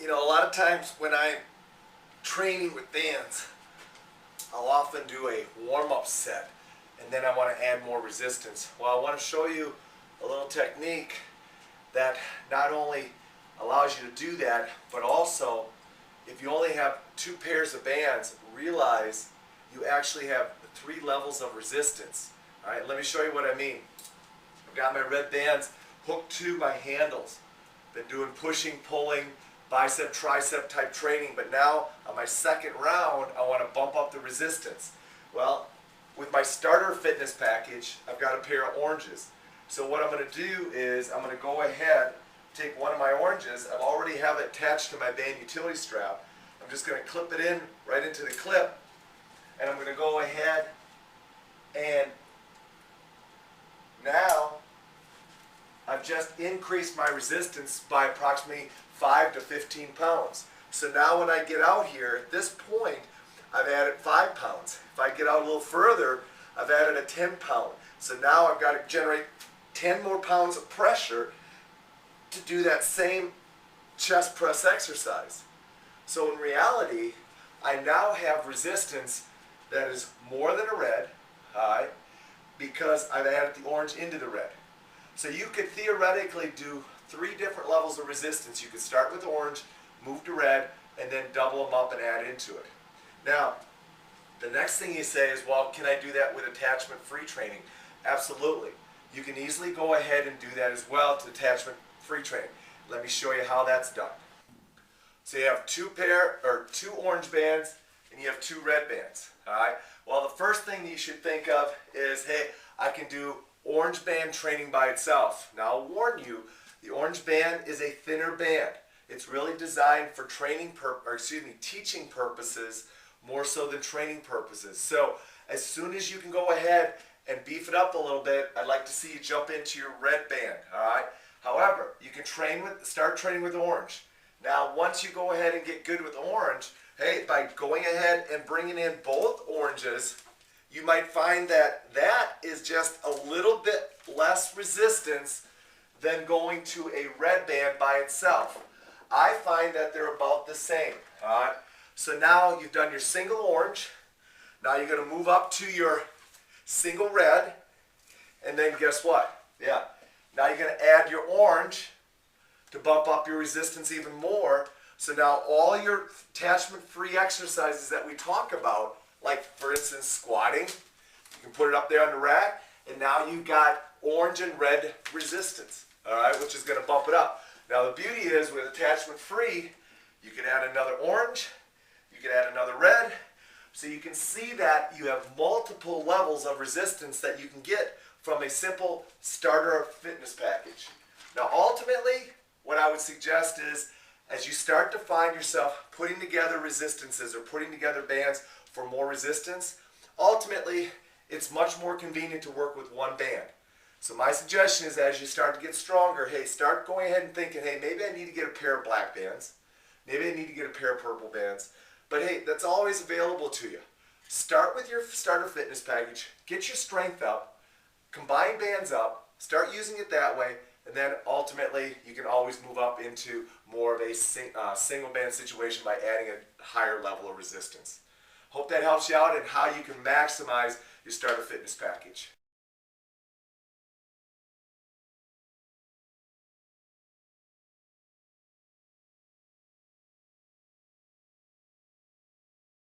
You know, a lot of times when I'm training with bands, I'll often do a warm-up set and then I want to add more resistance. Well, I want to show you a little technique that not only allows you to do that, but also if you only have two pairs of bands, realize you actually have 3 levels of resistance. Alright, let me show you what I mean. I've got my red bands hooked to my handles. Been doing pushing, pulling, bicep, tricep type training, but now on my second round I want to bump up the resistance. Well, with my starter fitness package, I've got a pair of oranges. So what I'm going to do is I'm going to go ahead, take one of my oranges. I already have it attached to my band utility strap. I'm just going to clip it in right into the clip, and I'm going to go ahead and now I've just increased my resistance by approximately 5 to 15 pounds. So now when I get out here, at this point, I've added 5 pounds. If I get out a little further, I've added a 10 pound. So now I've got to generate 10 more pounds of pressure to do that same chest press exercise. So in reality, I now have resistance that is more than a red, because I've added the orange into the red. So you could theoretically do 3 different levels of resistance. You could start with orange, move to red, and then double them up and add into it. Now, the next thing you say is, well, can I do that with attachment-free training? Absolutely. You can easily go ahead and do that as well to attachment-free training. Let me show you how that's done. So you have 2 orange bands and you have 2 red bands. All right. Well, the first thing you should think of is, hey, I can do orange band training by itself. Now, I'll warn you, the orange band is a thinner band. It's really designed for teaching purposes more so than training purposes. So as soon as you can go ahead and beef it up a little bit, I'd like to see you jump into your red band. All right. However, you can start training with orange. Now, once you go ahead and get good with orange, hey, by going ahead and bringing in both oranges, you might find that that is just a little bit less resistance than going to a red band by itself. I find that they're about the same. All right? So now you've done your single orange. Now you're going to move up to your single red. And then guess what? Yeah. Now you're going to add your orange to bump up your resistance even more. So now all your attachment-free exercises that we talk about, like for instance squatting, you can put it up there on the rack, and now you've got orange and red resistance, all right, which is going to bump it up. Now the beauty is with attachment-free, you can add another orange, you can add another red, so you can see that you have multiple levels of resistance that you can get from a simple starter fitness package. Now ultimately, what I would suggest is, as you start to find yourself putting together resistances or putting together bands for more resistance, ultimately it's much more convenient to work with one band. So my suggestion is, as you start to get stronger, hey, start going ahead and thinking, hey, maybe I need to get a pair of black bands. Maybe I need to get a pair of purple bands. But hey, that's always available to you. Start with your starter fitness package, get your strength up, combine bands up, start using it that way, and then ultimately you can always move up into more of a single band situation by adding a higher level of resistance. Hope that helps you out in how you can maximize your starter fitness package.